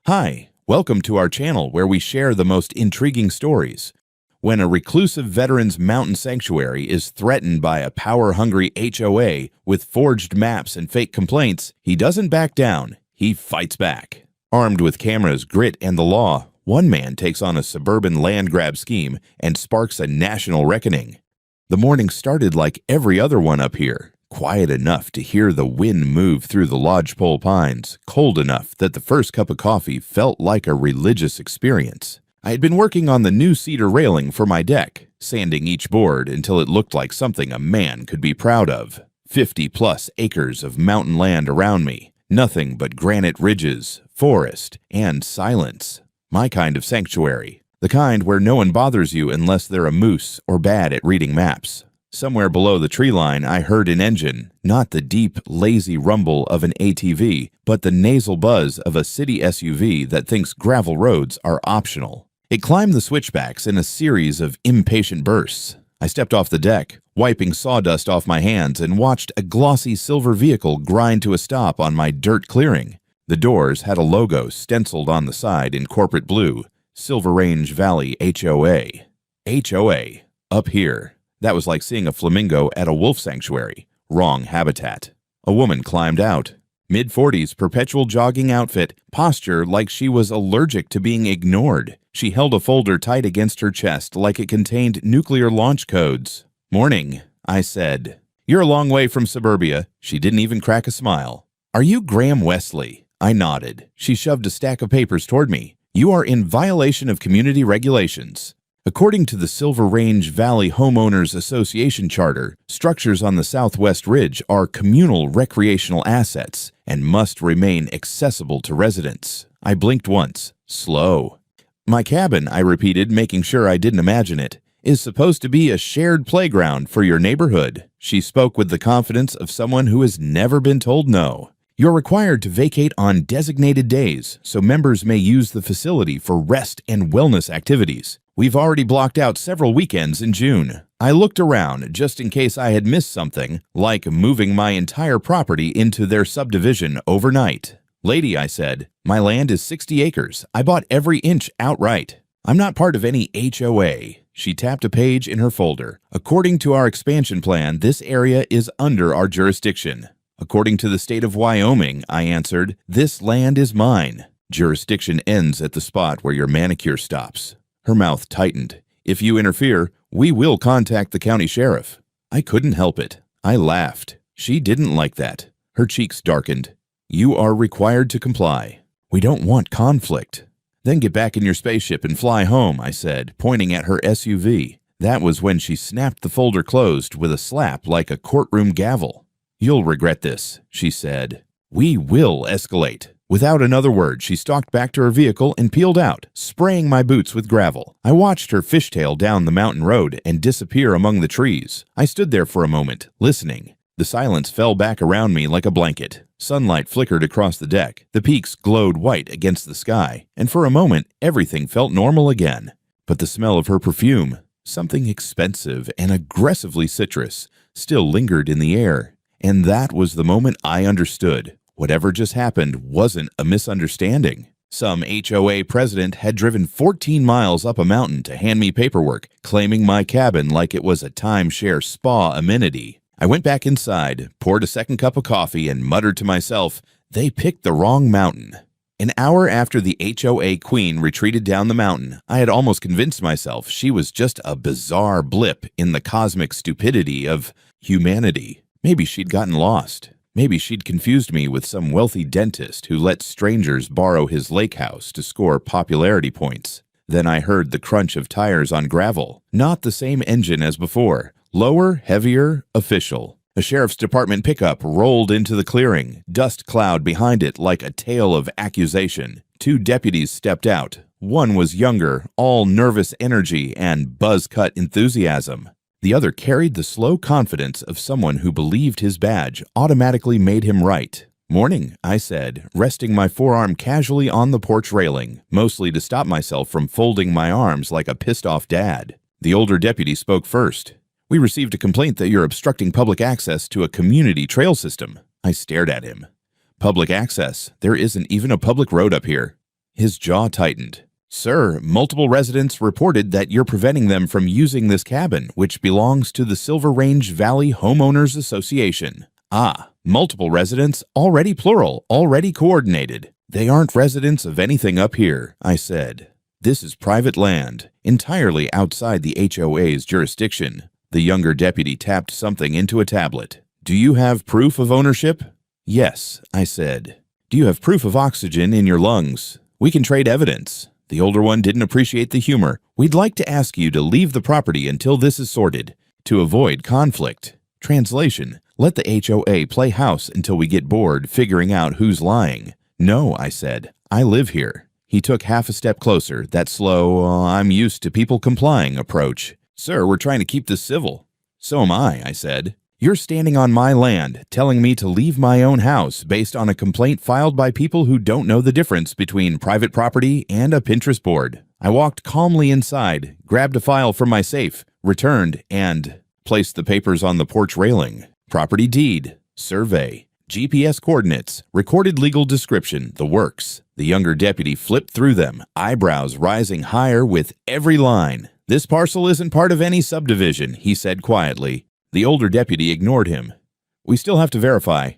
Hi, welcome to our channel where we share the most intriguing stories. When a reclusive veteran's mountain sanctuary is threatened by a power-hungry HOA with forged maps and fake complaints, he doesn't back down, he fights back. Armed with cameras, grit, and the law, one man takes on a suburban land grab scheme and sparks a national reckoning. The morning started like every other one up here. Quiet enough to hear the wind move through the lodgepole pines, cold enough that the first cup of coffee felt like a religious experience. I had been working on the new cedar railing for my deck, sanding each board until it looked like something a man could be proud of. 50-plus acres of mountain land around me, nothing but granite ridges, forest, and silence. My kind of sanctuary, the kind where no one bothers you unless they're a moose or bad at reading maps. Somewhere below the tree line, I heard an engine, not the deep, lazy rumble of an ATV, but the nasal buzz of a city SUV that thinks gravel roads are optional. It climbed the switchbacks in a series of impatient bursts. I stepped off the deck, wiping sawdust off my hands, and watched a glossy silver vehicle grind to a stop on my dirt clearing. The doors had a logo stenciled on the side in corporate blue, Silver Range Valley HOA. HOA, up here. That was like seeing a flamingo at a wolf sanctuary. Wrong habitat. A woman climbed out. Mid-40s, perpetual jogging outfit, posture like she was allergic to being ignored. She held a folder tight against her chest like it contained nuclear launch codes. "Morning," I said. "You're a long way from suburbia." She didn't even crack a smile. "Are you Graham Wesley?" I nodded. She shoved a stack of papers toward me. "You are in violation of community regulations. According to the Silver Range Valley Homeowners Association Charter, structures on the southwest ridge are communal recreational assets and must remain accessible to residents." I blinked once. Slow. "My cabin," I repeated, making sure I didn't imagine it, "is supposed to be a shared playground for your neighborhood." She spoke with the confidence of someone who has never been told no. "You're required to vacate on designated days so members may use the facility for rest and wellness activities. We've already blocked out several weekends in June." I looked around just in case I had missed something, like moving my entire property into their subdivision overnight. "Lady," I said, "my land is 60 acres. I bought every inch outright. I'm not part of any HOA." She tapped a page in her folder. "According to our expansion plan, this area is under our jurisdiction." "According to the state of Wyoming," I answered, "this land is mine." "Jurisdiction ends at the spot where your manicure stops." Her mouth tightened. "If you interfere, we will contact the county sheriff." I couldn't help it. I laughed. She didn't like that. Her cheeks darkened. "You are required to comply. We don't want conflict." "Then get back in your spaceship and fly home," I said, pointing at her SUV. That was when she snapped the folder closed with a slap like a courtroom gavel. "You'll regret this," she said. "We will escalate." Without another word, she stalked back to her vehicle and peeled out, spraying my boots with gravel. I watched her fishtail down the mountain road and disappear among the trees. I stood there for a moment, listening. The silence fell back around me like a blanket. Sunlight flickered across the deck. The peaks glowed white against the sky, and for a moment, everything felt normal again. But the smell of her perfume, something expensive and aggressively citrus, still lingered in the air. And that was the moment I understood. Whatever just happened wasn't a misunderstanding. Some HOA president had driven 14 miles up a mountain to hand me paperwork, claiming my cabin like it was a timeshare spa amenity. I went back inside, poured a second cup of coffee, and muttered to myself, "They picked the wrong mountain." An hour after the HOA queen retreated down the mountain, I had almost convinced myself she was just a bizarre blip in the cosmic stupidity of humanity. Maybe she'd gotten lost. Maybe she'd confused me with some wealthy dentist who let strangers borrow his lake house to score popularity points. Then I heard the crunch of tires on gravel. Not the same engine as before. Lower, heavier, official. A sheriff's department pickup rolled into the clearing, dust cloud behind it like a tale of accusation. 2 deputies stepped out. One was younger, all nervous energy and buzz-cut enthusiasm. The other carried the slow confidence of someone who believed his badge automatically made him right. "Morning," I said, resting my forearm casually on the porch railing, mostly to stop myself from folding my arms like a pissed-off dad. The older deputy spoke first. "We received a complaint that you're obstructing public access to a community trail system." I stared at him. "Public access? There isn't even a public road up here." His jaw tightened. Sir, multiple residents reported that you're preventing them from using this cabin, which belongs to the Silver Range Valley Homeowners Association. Ah, multiple residents, already plural, already coordinated. They aren't residents of anything up here, I said. This is private land, entirely outside the HOA's jurisdiction. The younger deputy tapped something into a tablet. Do you have proof of ownership? Yes, I said. Do you have proof of oxygen in your lungs? We can trade evidence. The older one didn't appreciate the humor. We'd like to ask you to leave the property until this is sorted, to avoid conflict. Translation: let the HOA play house until we get bored figuring out who's lying. No, I said. I live here. He took half a step closer, that slow, I'm used to people complying approach. Sir, we're trying to keep this civil. So am I said. You're standing on my land, telling me to leave my own house based on a complaint filed by people who don't know the difference between private property and a Pinterest board. I walked calmly inside, grabbed a file from my safe, returned, and placed the papers on the porch railing. Property deed, survey, GPS coordinates, recorded legal description, the works. The younger deputy flipped through them, eyebrows rising higher with every line. This parcel isn't part of any subdivision, he said quietly. The older deputy ignored him. We still have to verify.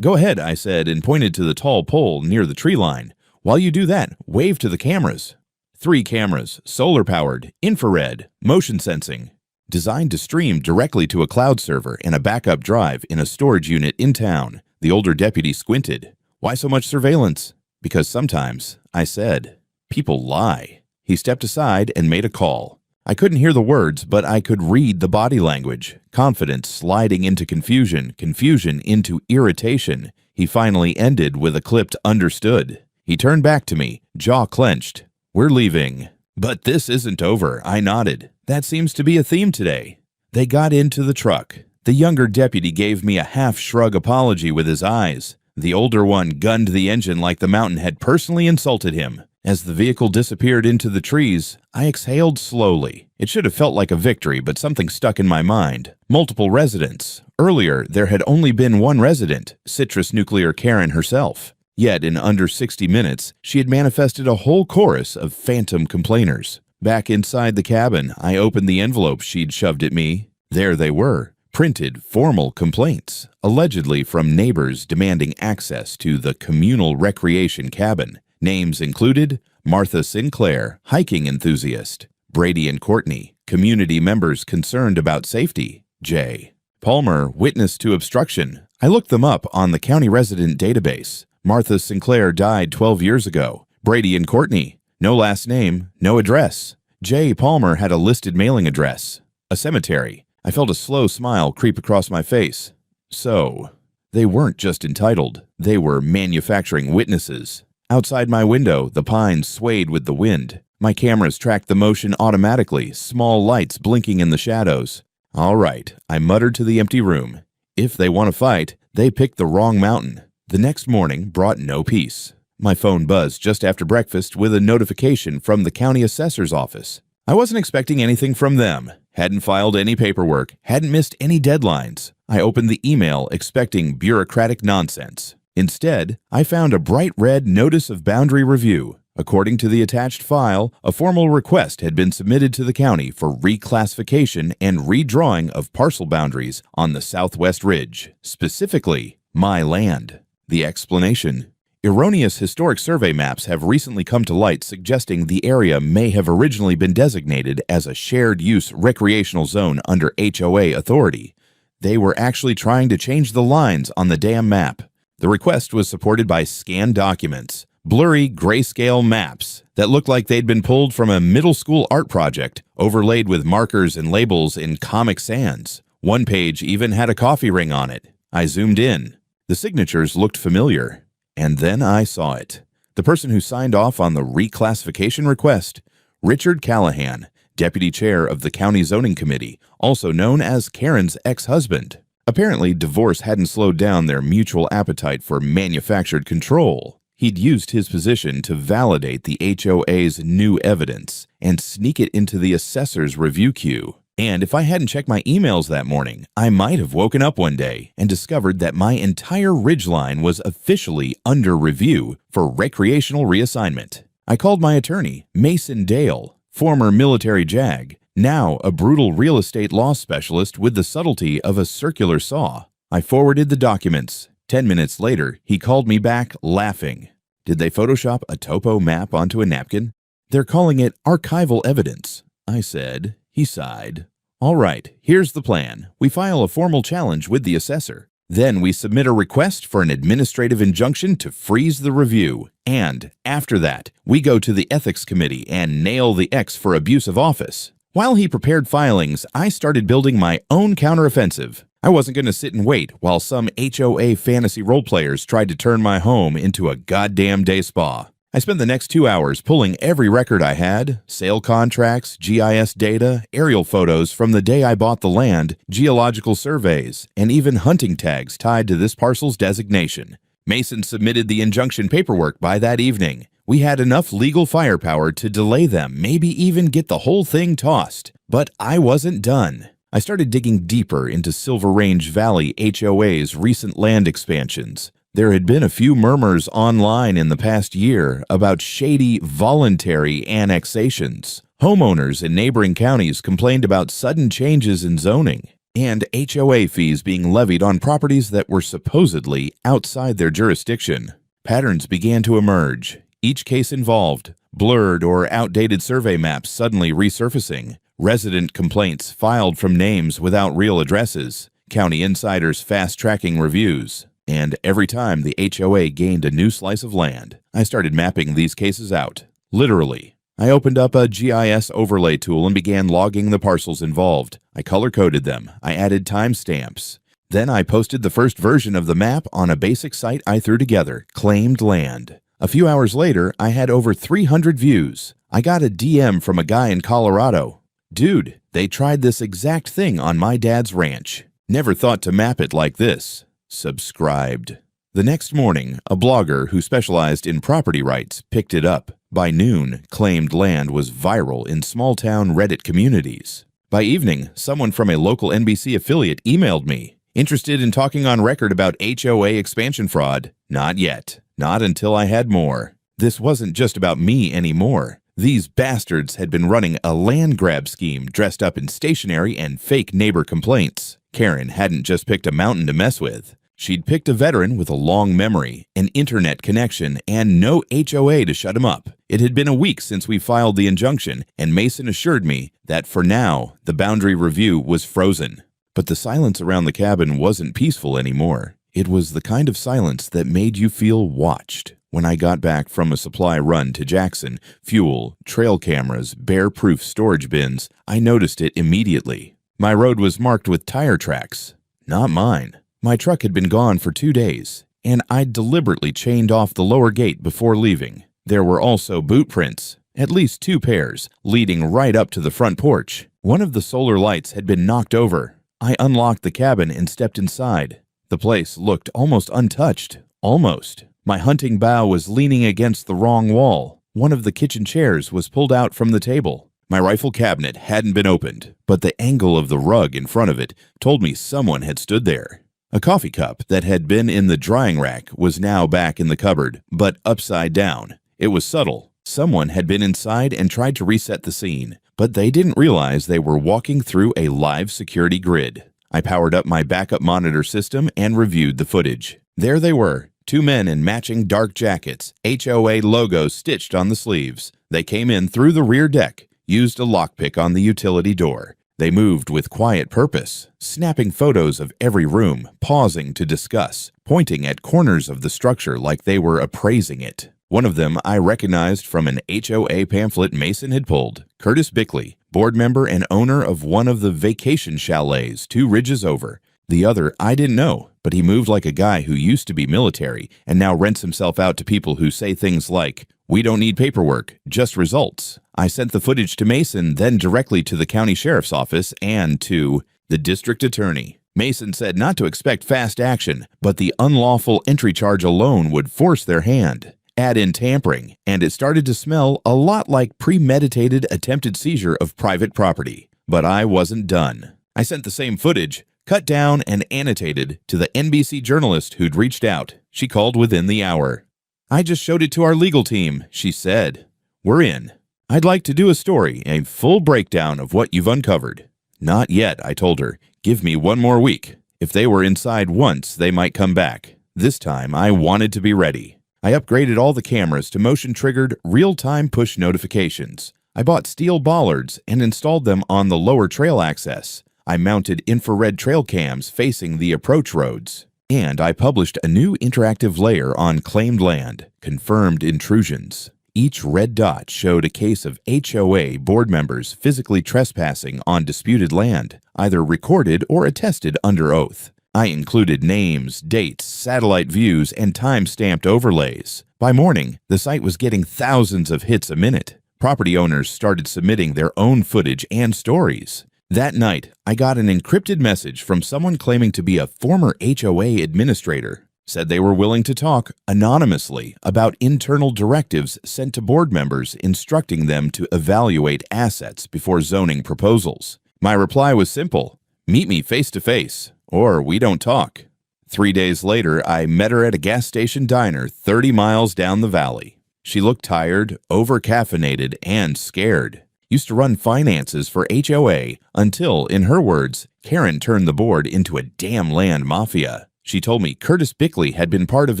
Go ahead, I said, and pointed to the tall pole near the tree line. While you do that, wave to the cameras. 3 cameras, solar-powered, infrared, motion sensing. Designed to stream directly to a cloud server and a backup drive in a storage unit in town. The older deputy squinted. Why so much surveillance? Because sometimes, I said, people lie. He stepped aside and made a call. I couldn't hear the words, but I could read the body language. Confidence sliding into confusion, confusion into irritation. He finally ended with a clipped understood. He turned back to me, jaw clenched. We're leaving. But this isn't over, I nodded. That seems to be a theme today. They got into the truck. The younger deputy gave me a half-shrug apology with his eyes. The older one gunned the engine like the mountain had personally insulted him. As the vehicle disappeared into the trees, I exhaled slowly. It should have felt like a victory, but something stuck in my mind. Multiple residents. Earlier, there had only been one resident, Citrus Nuclear Karen herself. Yet, in under 60 minutes, she had manifested a whole chorus of phantom complainers. Back inside the cabin, I opened the envelope she'd shoved at me. There they were, printed formal complaints, allegedly from neighbors demanding access to the communal recreation cabin. Names included Martha Sinclair, hiking enthusiast, Brady and Courtney, community members concerned about safety, J. Palmer, witness to obstruction. I looked them up on the county resident database. Martha Sinclair died 12 years ago. Brady and Courtney, no last name, no address. J. Palmer had a listed mailing address, a cemetery. I felt a slow smile creep across my face. So, they weren't just entitled, they were manufacturing witnesses. Outside my window, the pines swayed with the wind. My cameras tracked the motion automatically, small lights blinking in the shadows. All right, I muttered to the empty room. If they want to fight, they picked the wrong mountain. The next morning brought no peace. My phone buzzed just after breakfast with a notification from the county assessor's office. I wasn't expecting anything from them. Hadn't filed any paperwork, hadn't missed any deadlines. I opened the email expecting bureaucratic nonsense. Instead, I found a bright red notice of boundary review. According to the attached file, a formal request had been submitted to the county for reclassification and redrawing of parcel boundaries on the southwest ridge, specifically my land. The explanation: erroneous historic survey maps have recently come to light suggesting the area may have originally been designated as a shared-use recreational zone under HOA authority. They were actually trying to change the lines on the damn map. The request was supported by scanned documents, blurry grayscale maps that looked like they'd been pulled from a middle school art project, overlaid with markers and labels in Comic Sans. One page even had a coffee ring on it. I zoomed in. The signatures looked familiar. And then I saw it. The person who signed off on the reclassification request, Richard Callahan, deputy chair of the county zoning committee, also known as Karen's ex-husband. Apparently, divorce hadn't slowed down their mutual appetite for manufactured control. He'd used his position to validate the HOA's new evidence and sneak it into the assessor's review queue. And if I hadn't checked my emails that morning, I might have woken up one day and discovered that my entire ridgeline was officially under review for recreational reassignment. I called my attorney, Mason Dale, former military JAG, now a brutal real estate law specialist with the subtlety of a circular saw. I forwarded the documents. 10 minutes later, he called me back laughing. Did they Photoshop a topo map onto a napkin? They're calling it archival evidence, I said. He sighed. All right, here's the plan. We file a formal challenge with the assessor. Then we submit a request for an administrative injunction to freeze the review. And after that, we go to the ethics committee and nail the ex for abuse of office. While he prepared filings, I started building my own counteroffensive. I wasn't going to sit and wait while some HOA fantasy role players tried to turn my home into a goddamn day spa. I spent the next 2 hours pulling every record I had, sale contracts, GIS data, aerial photos from the day I bought the land, geological surveys, and even hunting tags tied to this parcel's designation. Mason submitted the injunction paperwork by that evening. We had enough legal firepower to delay them, maybe even get the whole thing tossed. But I wasn't done. I started digging deeper into Silver Range Valley HOA's recent land expansions. There had been a few murmurs online in the past year about shady voluntary annexations. Homeowners in neighboring counties complained about sudden changes in zoning and HOA fees being levied on properties that were supposedly outside their jurisdiction. Patterns began to emerge. Each case involved blurred or outdated survey maps suddenly resurfacing, resident complaints filed from names without real addresses, county insiders fast-tracking reviews. And every time the HOA gained a new slice of land, I started mapping these cases out. Literally. I opened up a GIS overlay tool and began logging the parcels involved. I color-coded them. I added timestamps. Then I posted the first version of the map on a basic site I threw together, Claimed Land. A few hours later, I had over 300 views. I got a DM from a guy in Colorado. Dude, they tried this exact thing on my dad's ranch. Never thought to map it like this. Subscribed. The next morning, a blogger who specialized in property rights picked it up. By noon, Claimed Land was viral in small-town Reddit communities. By evening, someone from a local NBC affiliate emailed me. Interested in talking on record about HOA expansion fraud? Not yet. Not until I had more. This wasn't just about me anymore. These bastards had been running a land grab scheme dressed up in stationery and fake neighbor complaints. Karen hadn't just picked a mountain to mess with. She'd picked a veteran with a long memory, an internet connection, and no HOA to shut him up. It had been a week since we filed the injunction, and Mason assured me that for now, the boundary review was frozen. But the silence around the cabin wasn't peaceful anymore. It was the kind of silence that made you feel watched. When I got back from a supply run to Jackson, fuel, trail cameras, bear-proof storage bins, I noticed it immediately. My road was marked with tire tracks. Not mine. My truck had been gone for 2 days, and I'd deliberately chained off the lower gate before leaving. There were also boot prints, at least 2 pairs, leading right up to the front porch. One of the solar lights had been knocked over. I unlocked the cabin and stepped inside. The place looked almost untouched. Almost. My hunting bow was leaning against the wrong wall. One of the kitchen chairs was pulled out from the table. My rifle cabinet hadn't been opened, but the angle of the rug in front of it told me someone had stood there. A coffee cup that had been in the drying rack was now back in the cupboard, but upside down. It was subtle. Someone had been inside and tried to reset the scene, but they didn't realize they were walking through a live security grid. I powered up my backup monitor system and reviewed the footage. There they were, 2 men in matching dark jackets, HOA logos stitched on the sleeves. They came in through the rear deck, used a lockpick on the utility door. They moved with quiet purpose, snapping photos of every room, pausing to discuss, pointing at corners of the structure like they were appraising it. One of them I recognized from an HOA pamphlet Mason had pulled, Curtis Bickley, board member and owner of one of the vacation chalets 2 ridges over. The other I didn't know, but he moved like a guy who used to be military and now rents himself out to people who say things like, "We don't need paperwork, just results." I sent the footage to Mason, then directly to the county sheriff's office and to the district attorney. Mason said not to expect fast action, but the unlawful entry charge alone would force their hand. Add in tampering, and it started to smell a lot like premeditated attempted seizure of private property. But I wasn't done. I sent the same footage, cut down and annotated, to the NBC journalist who'd reached out. She called within the hour. "I just showed it to our legal team," she said. We're in. I'd like to do a story, a full breakdown of what you've uncovered. Not yet, I told her. Give me one more week. If they were inside once, they might come back. This time, I wanted to be ready. I upgraded all the cameras to motion-triggered, real-time push notifications. I bought steel bollards and installed them on the lower trail access. I mounted infrared trail cams facing the approach roads. And I published a new interactive layer on claimed land, confirmed intrusions. Each red dot showed a case of HOA board members physically trespassing on disputed land, either recorded or attested under oath. I included names, dates, satellite views, and time-stamped overlays. By morning, the site was getting thousands of hits a minute. Property owners started submitting their own footage and stories. That night, I got an encrypted message from someone claiming to be a former HOA administrator. Said they were willing to talk anonymously about internal directives sent to board members instructing them to evaluate assets before zoning proposals. My reply was simple: meet me face to face, or we don't talk. 3 days later, I met her at a gas station diner 30 miles down the valley. She looked tired, over-caffeinated, and scared. Used to run finances for HOA until, in her words, Karen turned the board into a damn land mafia. She told me Curtis Bickley had been part of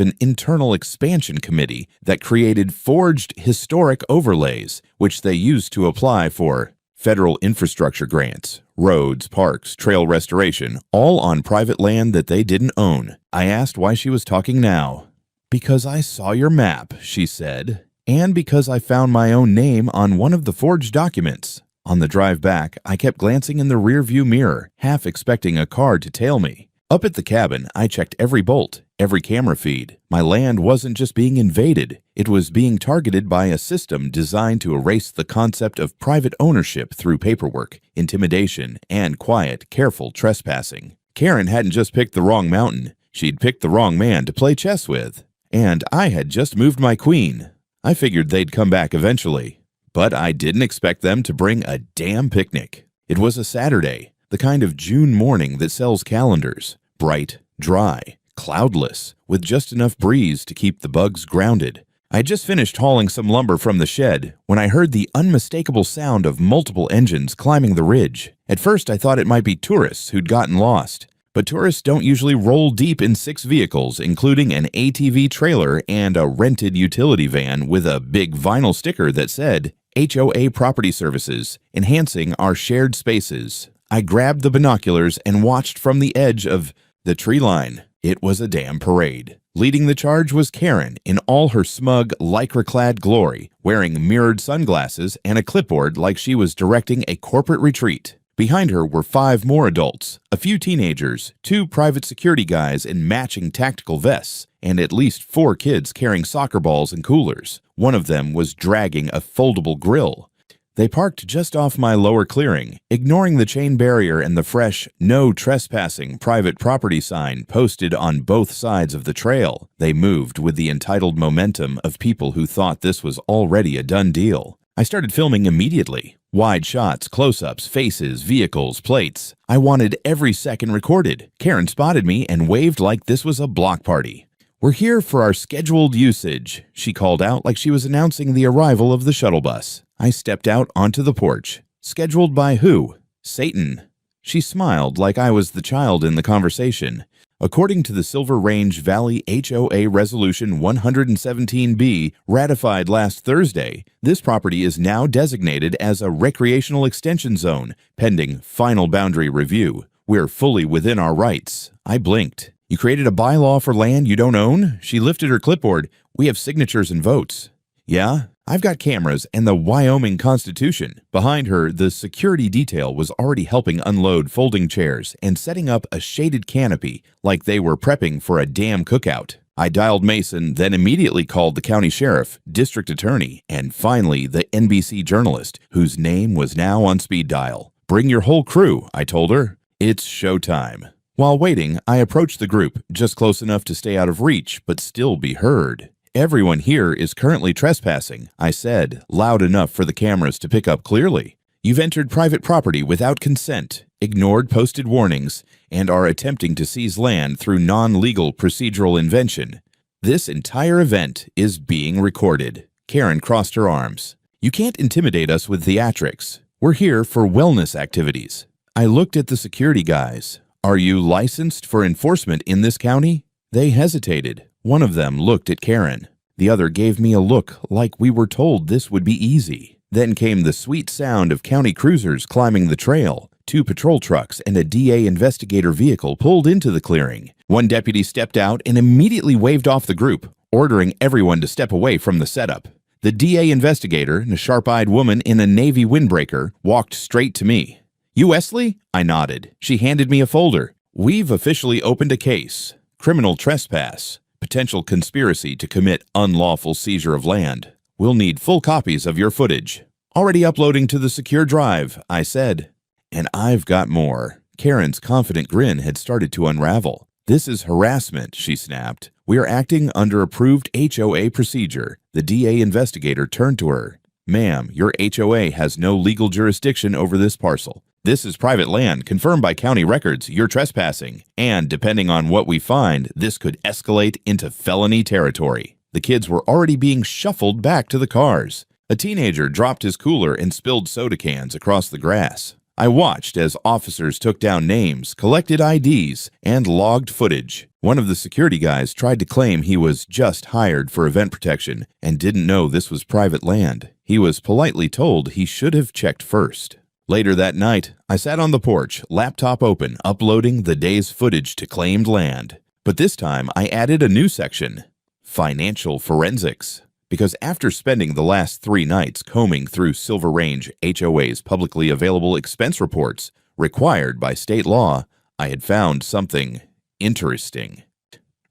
an internal expansion committee that created forged historic overlays, which they used to apply for federal infrastructure grants, roads, parks, trail restoration, all on private land that they didn't own. I asked why she was talking now. "Because I saw your map," she said. "And because I found my own name on one of the forged documents." On the drive back, I kept glancing in the rearview mirror, half expecting a car to tail me. Up at the cabin, I checked every bolt, every camera feed. My land wasn't just being invaded, it was being targeted by a system designed to erase the concept of private ownership through paperwork, intimidation, and quiet, careful trespassing. Karen hadn't just picked the wrong mountain, she'd picked the wrong man to play chess with. And I had just moved my queen. I figured they'd come back eventually, but I didn't expect them to bring a damn picnic. It was a Saturday, the kind of June morning that sells calendars. Bright, dry, cloudless, with just enough breeze to keep the bugs grounded. I had just finished hauling some lumber from the shed when I heard the unmistakable sound of multiple engines climbing the ridge. At first I thought it might be tourists who'd gotten lost. But tourists don't usually roll deep in 6 vehicles, including an ATV trailer and a rented utility van with a big vinyl sticker that said, HOA Property Services, enhancing our shared spaces. I grabbed the binoculars and watched from the edge of the tree line. It was a damn parade. Leading the charge was Karen in all her smug, lycra-clad glory, wearing mirrored sunglasses and a clipboard like she was directing a corporate retreat. Behind her were 5 more adults, a few teenagers, 2 private security guys in matching tactical vests, and at least 4 kids carrying soccer balls and coolers. One of them was dragging a foldable grill. They parked just off my lower clearing, ignoring the chain barrier and the fresh, "No trespassing" private property sign posted on both sides of the trail. They moved with the entitled momentum of people who thought this was already a done deal. I started filming immediately. Wide shots, close-ups, faces, vehicles, plates. I wanted every second recorded. Karen spotted me and waved like this was a block party. "We're here for our scheduled usage," she called out like she was announcing the arrival of the shuttle bus. I stepped out onto the porch. "Scheduled by who?" "Satan." She smiled like I was the child in the conversation. According to the Silver Range Valley HOA Resolution 117B, ratified last Thursday, this property is now designated as a recreational extension zone, pending final boundary review. We're fully within our rights. I blinked. "You created a bylaw for land you don't own?" She lifted her clipboard. "We have signatures and votes." "Yeah? I've got cameras and the Wyoming Constitution." Behind her, the security detail was already helping unload folding chairs and setting up a shaded canopy like they were prepping for a damn cookout. I dialed Mason, then immediately called the county sheriff, district attorney, and finally the NBC journalist, whose name was now on speed dial. "Bring your whole crew," I told her. It's showtime. While waiting, I approached the group, just close enough to stay out of reach, but still be heard. "Everyone here is currently trespassing," I said, loud enough for the cameras to pick up clearly. "You've entered private property without consent, ignored posted warnings, and are attempting to seize land through non-legal procedural invention. This entire event is being recorded." Karen crossed her arms. You can't intimidate us with theatrics. We're here for wellness activities. I looked at the security guys. Are you licensed for enforcement in this county? They hesitated. One of them looked at Karen. The other gave me a look like we were told this would be easy. Then came the sweet sound of county cruisers climbing the trail. 2 patrol trucks and a DA investigator vehicle pulled into the clearing. One deputy stepped out and immediately waved off the group, ordering everyone to step away from the setup. The DA investigator, a sharp-eyed woman in a navy windbreaker, walked straight to me. "You Wesley?" I nodded. She handed me a folder. "We've officially opened a case. Criminal trespass. Potential conspiracy to commit unlawful seizure of land. We'll need full copies of your footage." "Already uploading to the secure drive," I said. "And I've got more." Karen's confident grin had started to unravel. "This is harassment," she snapped. "We are acting under approved HOA procedure." The DA investigator turned to her. "Ma'am, your HOA has no legal jurisdiction over this parcel. This is private land confirmed by county records. You're trespassing. And depending on what we find, this could escalate into felony territory." The kids were already being shuffled back to the cars. A teenager dropped his cooler and spilled soda cans across the grass. I watched as officers took down names, collected IDs, and logged footage. One of the security guys tried to claim he was just hired for event protection and didn't know this was private land. He was politely told he should have checked first. Later that night, I sat on the porch, laptop open, uploading the day's footage to claimed land. But this time, I added a new section: financial forensics. Because after spending the last 3 nights combing through Silver Range HOA's publicly available expense reports, required by state law, I had found something interesting.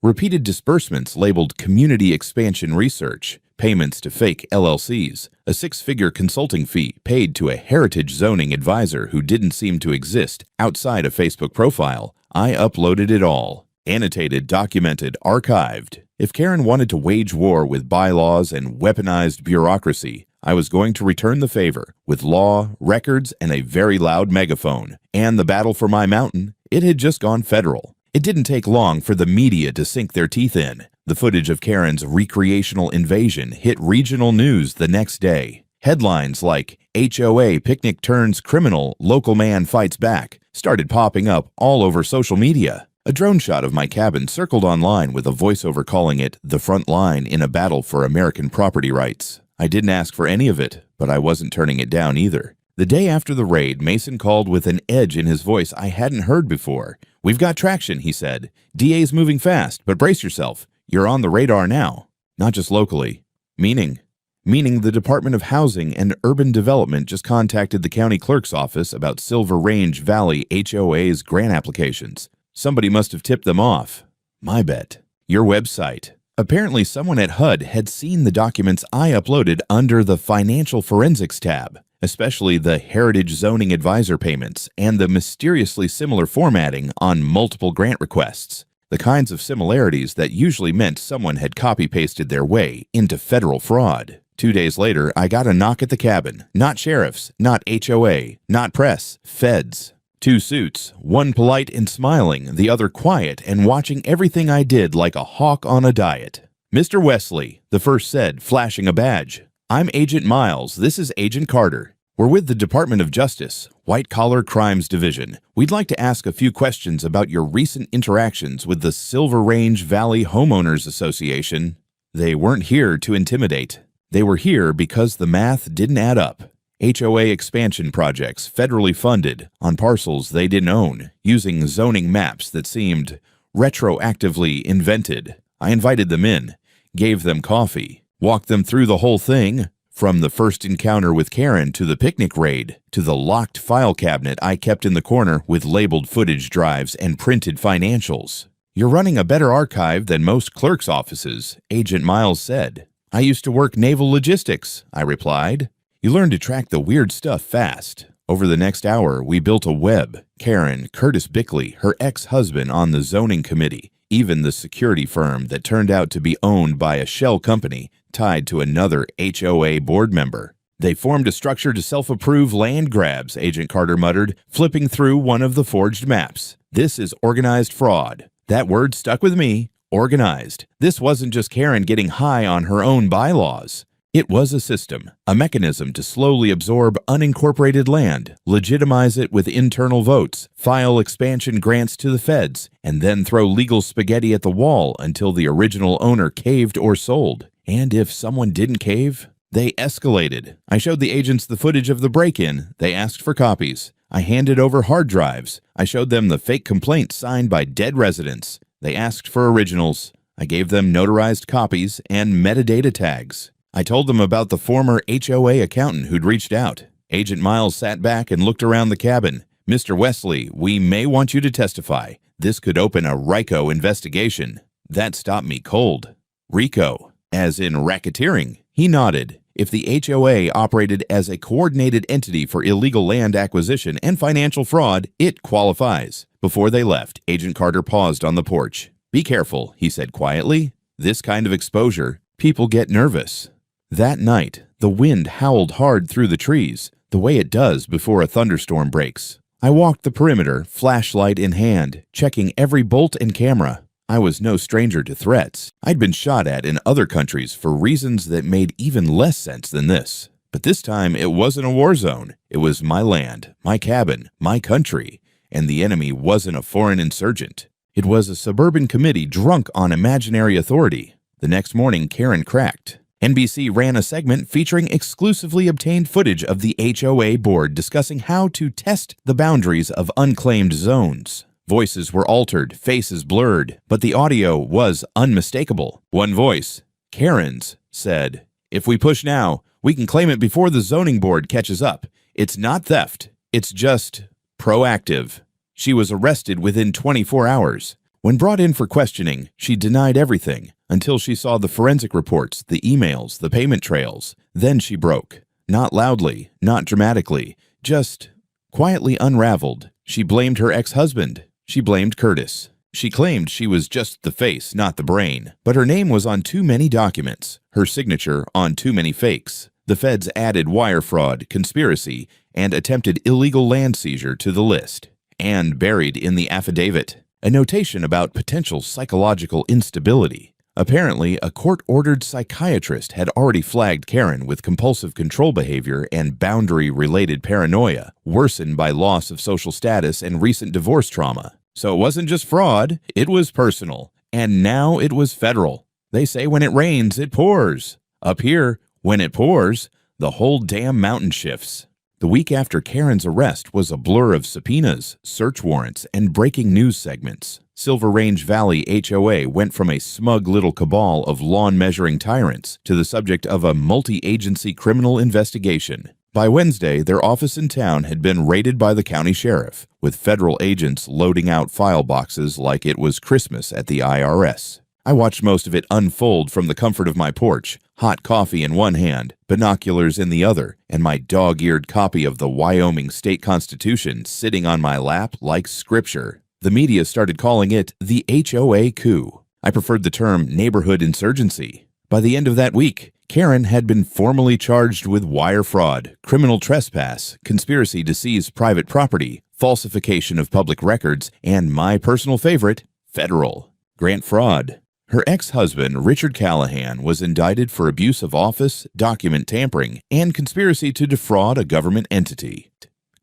Repeated disbursements labeled community expansion research, payments to fake LLCs, a 6-figure consulting fee paid to a heritage zoning advisor who didn't seem to exist outside a Facebook profile. I uploaded it all. Annotated, documented, archived. If Karen wanted to wage war with bylaws and weaponized bureaucracy, I was going to return the favor with law, records, and a very loud megaphone. And the battle for my mountain, it had just gone federal. It didn't take long for the media to sink their teeth in. The footage of Karen's recreational invasion hit regional news the next day. Headlines like "HOA picnic turns criminal, local man fights back" started popping up all over social media. A drone shot of my cabin circled online with a voiceover calling it the front line in a battle for American property rights. I didn't ask for any of it, but I wasn't turning it down either. The day after the raid, Mason called with an edge in his voice I hadn't heard before. "We've got traction," he said. "DA's moving fast, but brace yourself. You're on the radar now." Not just locally. Meaning the Department of Housing and Urban Development just contacted the county clerk's office about Silver Range Valley HOA's grant applications. Somebody must have tipped them off. My bet. Your website. Apparently someone at HUD had seen the documents I uploaded under the Financial Forensics tab, especially the Heritage Zoning Advisor payments and the mysteriously similar formatting on multiple grant requests. The kinds of similarities that usually meant someone had copy-pasted their way into federal fraud. 2 days later, I got a knock at the cabin. Not sheriffs, not HOA, not press, feds. 2 suits, one polite and smiling, the other quiet and watching everything I did like a hawk on a diet. "Mr. Wesley," the first said, flashing a badge. "I'm Agent Miles. This is Agent Carter. We're with the Department of Justice, White Collar Crimes Division. We'd like to ask a few questions about your recent interactions with the Silver Range Valley Homeowners Association." They weren't here to intimidate. They were here because the math didn't add up. HOA expansion projects, federally funded, on parcels they didn't own, using zoning maps that seemed retroactively invented. I invited them in, gave them coffee, walked them through the whole thing, from the first encounter with Karen to the picnic raid, to the locked file cabinet I kept in the corner with labeled footage drives and printed financials. "You're running a better archive than most clerks' offices," Agent Miles said. "I used to work naval logistics," I replied. "You learn to track the weird stuff fast." Over the next hour, we built a web. Karen, Curtis Bickley, her ex-husband on the zoning committee, even the security firm that turned out to be owned by a shell company tied to another HOA board member. "They formed a structure to self-approve land grabs," Agent Carter muttered, flipping through one of the forged maps. "This is organized fraud." That word stuck with me. Organized. This wasn't just Karen getting high on her own bylaws. It was a system, a mechanism to slowly absorb unincorporated land, legitimize it with internal votes, file expansion grants to the feds, and then throw legal spaghetti at the wall until the original owner caved or sold. And if someone didn't cave, they escalated. I showed the agents the footage of the break-in. They asked for copies. I handed over hard drives. I showed them the fake complaint signed by dead residents. They asked for originals. I gave them notarized copies and metadata tags. I told them about the former HOA accountant who'd reached out. Agent Miles sat back and looked around the cabin. "Mr. Wesley, we may want you to testify. This could open a RICO investigation." That stopped me cold. RICO, as in racketeering. He nodded. If the HOA operated as a coordinated entity for illegal land acquisition and financial fraud, it qualifies. Before they left, Agent Carter paused on the porch. "Be careful," he said quietly. "This kind of exposure, people get nervous." That night, the wind howled hard through the trees, the way it does before a thunderstorm breaks. I walked the perimeter, flashlight in hand, checking every bolt and camera. I was no stranger to threats. I'd been shot at in other countries for reasons that made even less sense than this. But this time, it wasn't a war zone. It was my land, my cabin, my country, and the enemy wasn't a foreign insurgent. It was a suburban committee drunk on imaginary authority. The next morning, Karen cracked. NBC ran a segment featuring exclusively obtained footage of the HOA board discussing how to test the boundaries of unclaimed zones. Voices were altered, faces blurred, but the audio was unmistakable. One voice, Karen's, said, "If we push now, we can claim it before the zoning board catches up. It's not theft, it's just proactive." She was arrested within 24 hours. When brought in for questioning, she denied everything until she saw the forensic reports, the emails, the payment trails. Then she broke. Not loudly, not dramatically, just quietly unraveled. She blamed her ex-husband. She blamed Curtis. She claimed she was just the face, not the brain. But her name was on too many documents, her signature on too many fakes. The feds added wire fraud, conspiracy, and attempted illegal land seizure to the list. And buried in the affidavit, a notation about potential psychological instability. Apparently, a court-ordered psychiatrist had already flagged Karen with compulsive control behavior and boundary-related paranoia, worsened by loss of social status and recent divorce trauma. So it wasn't just fraud, it was personal. And now it was federal. They say when it rains, it pours. Up here, when it pours, the whole damn mountain shifts. The week after Karen's arrest was a blur of subpoenas, search warrants, and breaking news segments. Silver Range Valley HOA went from a smug little cabal of lawn-measuring tyrants to the subject of a multi-agency criminal investigation. By Wednesday, their office in town had been raided by the county sheriff, with federal agents loading out file boxes like it was Christmas at the IRS. I watched most of it unfold from the comfort of my porch, hot coffee in one hand, binoculars in the other, and my dog-eared copy of the Wyoming State Constitution sitting on my lap like scripture. The media started calling it the HOA coup. I preferred the term neighborhood insurgency. By the end of that week, Karen had been formally charged with wire fraud, criminal trespass, conspiracy to seize private property, falsification of public records, and my personal favorite, federal grant fraud. Her ex-husband, Richard Callahan, was indicted for abuse of office, document tampering, and conspiracy to defraud a government entity.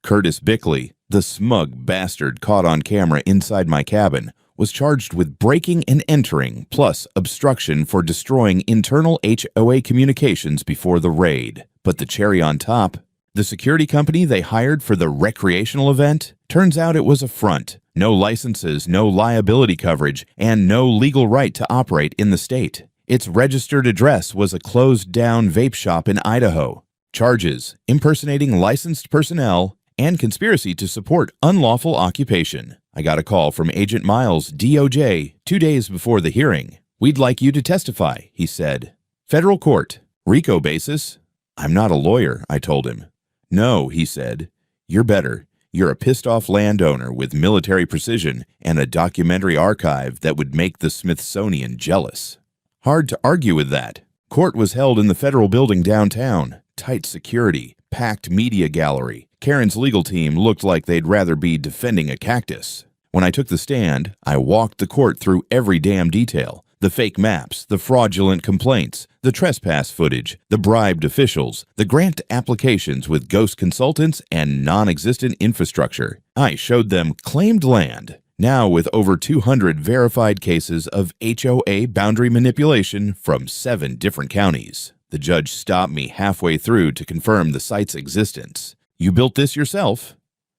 Curtis Bickley, the smug bastard caught on camera inside my cabin, was charged with breaking and entering, plus obstruction for destroying internal HOA communications before the raid. But the cherry on top, the security company they hired for the recreational event, turns out it was a front. No licenses, no liability coverage, and no legal right to operate in the state. Its registered address was a closed-down vape shop in Idaho. Charges: impersonating licensed personnel and conspiracy to support unlawful occupation. I got a call from Agent Miles, DOJ, 2 days before the hearing. "We'd like you to testify," he said. "Federal court. RICO basis." "I'm not a lawyer," I told him. "No," he said. "You're better. You're a pissed-off landowner with military precision and a documentary archive that would make the Smithsonian jealous." Hard to argue with that. Court was held in the federal building downtown. Tight security, packed media gallery. Karen's legal team looked like they'd rather be defending a cactus. When I took the stand, I walked the court through every damn detail. The The fake maps, the fraudulent complaints, the trespass footage, the bribed officials, the grant applications with ghost consultants, and non-existent infrastructure. I showed them claimed land. Now with over 200 verified cases of HOA boundary manipulation from 7 different counties. The judge stopped me halfway through to confirm the site's existence. "You built this yourself?"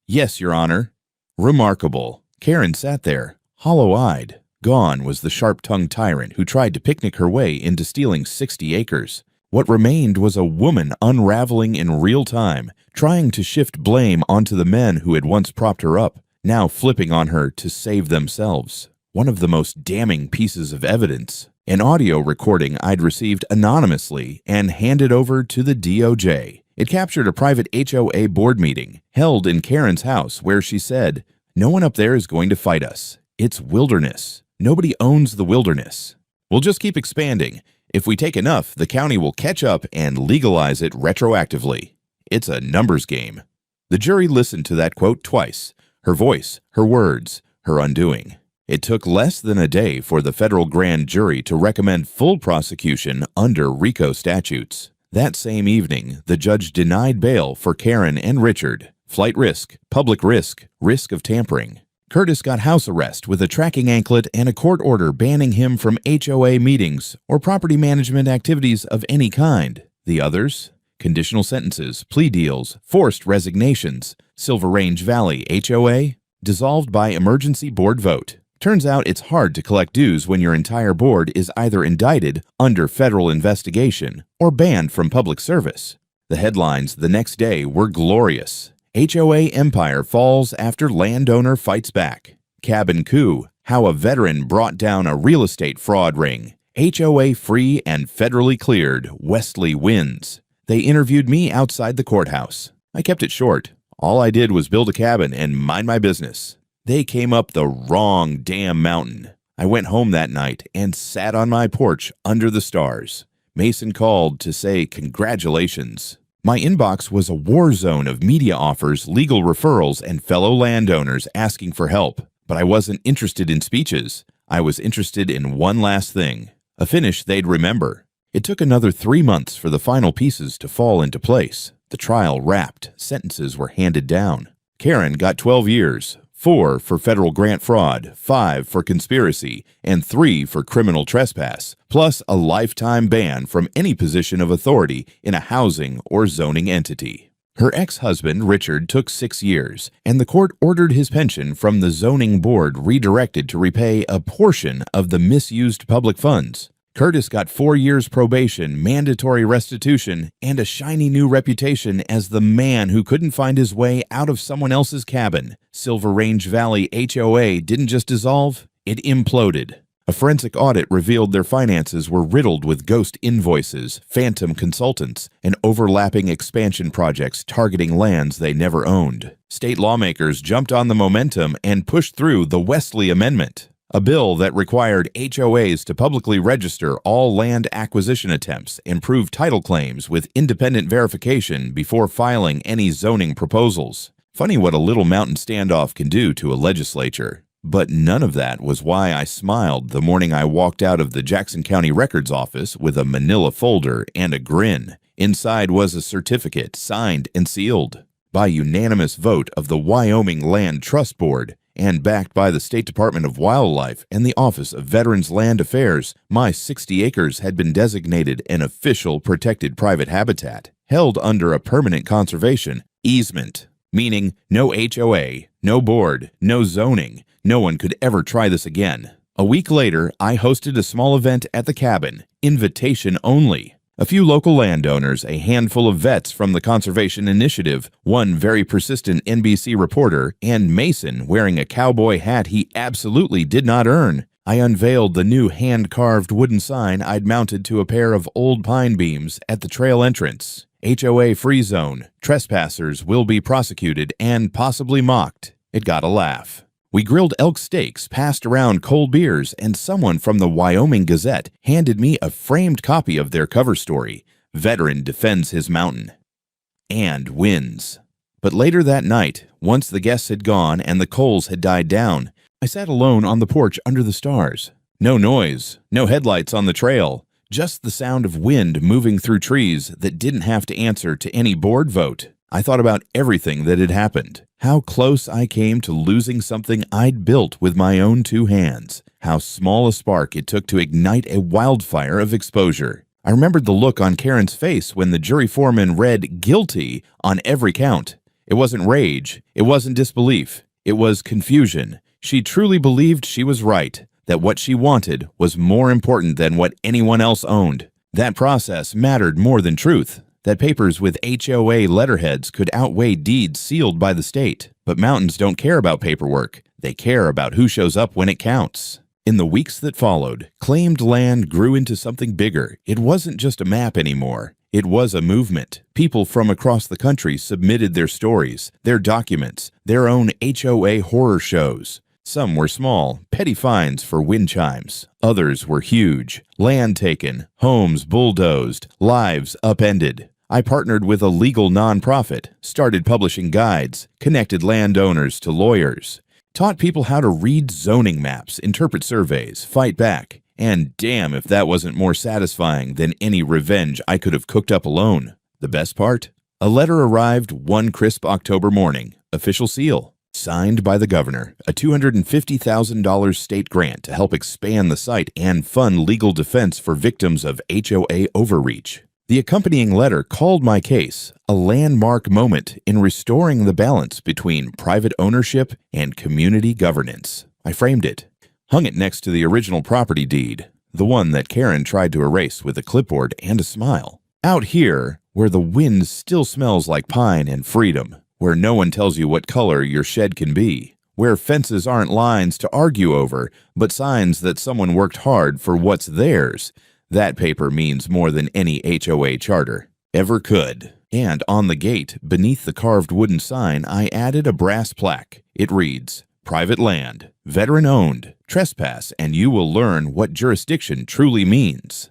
"Yes, Your Honor." Remarkable. Karen sat there, hollow-eyed. Gone was the sharp-tongued tyrant who tried to picnic her way into stealing 60 acres. What remained was a woman unraveling in real time, trying to shift blame onto the men who had once propped her up, now flipping on her to save themselves. One of the most damning pieces of evidence, an audio recording I'd received anonymously and handed over to the DOJ. It captured a private HOA board meeting held in Karen's house where she said, "No one up there is going to fight us. It's wilderness. Nobody owns the wilderness. We'll just keep expanding. If we take enough, the county will catch up and legalize it retroactively. It's a numbers game." The jury listened to that quote twice. Her voice, her words, her undoing. It took less than a day for the federal grand jury to recommend full prosecution under RICO statutes. That same evening, the judge denied bail for Karen and Richard. Flight risk, public risk, risk of tampering. Curtis got house arrest with a tracking anklet and a court order banning him from HOA meetings or property management activities of any kind. The others? Conditional sentences, plea deals, forced resignations. Silver Range Valley HOA? Dissolved by emergency board vote. Turns out it's hard to collect dues when your entire board is either indicted under federal investigation or banned from public service. The headlines the next day were glorious. HOA empire falls after landowner fights back. Cabin coup, how a veteran brought down a real estate fraud ring. HOA free and federally cleared, Wesley wins. They interviewed me outside the courthouse. I kept it short. All I did was build a cabin and mind my business. They came up the wrong damn mountain. I went home that night and sat on my porch under the stars. Mason called to say congratulations. My inbox was a war zone of media offers, legal referrals, and fellow landowners asking for help. But I wasn't interested in speeches. I was interested in one last thing, a finish they'd remember. It took another 3 months for the final pieces to fall into place. The trial wrapped, sentences were handed down. Karen got 12 years, 4 for federal grant fraud, 5 for conspiracy, and 3 for criminal trespass, plus a lifetime ban from any position of authority in a housing or zoning entity. Her ex-husband, Richard, took 6 years, and the court ordered his pension from the zoning board redirected to repay a portion of the misused public funds. Curtis got 4 years probation, mandatory restitution, and a shiny new reputation as the man who couldn't find his way out of someone else's cabin. Silver Range Valley HOA didn't just dissolve, it imploded. A forensic audit revealed their finances were riddled with ghost invoices, phantom consultants, and overlapping expansion projects targeting lands they never owned. State lawmakers jumped on the momentum and pushed through the Wesley Amendment, a bill that required HOAs to publicly register all land acquisition attempts and prove title claims with independent verification before filing any zoning proposals. Funny what a little mountain standoff can do to a legislature. But none of that was why I smiled the morning I walked out of the Jackson County Records office with a manila folder and a grin. Inside was a certificate signed and sealed by unanimous vote of the Wyoming Land Trust Board and backed by the State Department of Wildlife and the Office of Veterans Land Affairs. My 60 acres had been designated an official protected private habitat, held under a permanent conservation easement, meaning no HOA, no board, no zoning. No one could ever try this again. A week later, I hosted a small event at the cabin, invitation only. A few local landowners, a handful of vets from the Conservation Initiative, one very persistent NBC reporter, and Mason wearing a cowboy hat he absolutely did not earn. I unveiled the new hand-carved wooden sign I'd mounted to a pair of old pine beams at the trail entrance. HOA free zone. Trespassers will be prosecuted and possibly mocked. It got a laugh. We grilled elk steaks, passed around cold beers, and someone from the Wyoming Gazette handed me a framed copy of their cover story, Veteran Defends His Mountain, and wins. But later that night, once the guests had gone and the coals had died down, I sat alone on the porch under the stars. No noise, no headlights on the trail, just the sound of wind moving through trees that didn't have to answer to any board vote. I thought about everything that had happened, how close I came to losing something I'd built with my own 2 hands, how small a spark it took to ignite a wildfire of exposure. I remembered the look on Karen's face when the jury foreman read guilty on every count. It wasn't rage, it wasn't disbelief, it was confusion. She truly believed she was right, that what she wanted was more important than what anyone else owned. That process mattered more than truth. That papers with HOA letterheads could outweigh deeds sealed by the state. But mountains don't care about paperwork. They care about who shows up when it counts. In the weeks that followed, claimed land grew into something bigger. It wasn't just a map anymore. It was a movement. People from across the country submitted their stories, their documents, their own HOA horror shows. Some were small, petty fines for wind chimes. Others were huge. Land taken, homes bulldozed, lives upended. I partnered with a legal nonprofit, started publishing guides, connected landowners to lawyers, taught people how to read zoning maps, interpret surveys, fight back. And damn if that wasn't more satisfying than any revenge I could have cooked up alone. The best part? A letter arrived one crisp October morning, official seal, signed by the governor, a $250,000 state grant to help expand the site and fund legal defense for victims of HOA overreach. The accompanying letter called my case a landmark moment in restoring the balance between private ownership and community governance. I framed it, hung it next to the original property deed, the one that Karen tried to erase with a clipboard and a smile. Out here, where the wind still smells like pine and freedom, where no one tells you what color your shed can be, where fences aren't lines to argue over, but signs that someone worked hard for what's theirs, that paper means more than any HOA charter ever could. And on the gate, beneath the carved wooden sign, I added a brass plaque. It reads, "Private land, veteran-owned, trespass, and you will learn what jurisdiction truly means."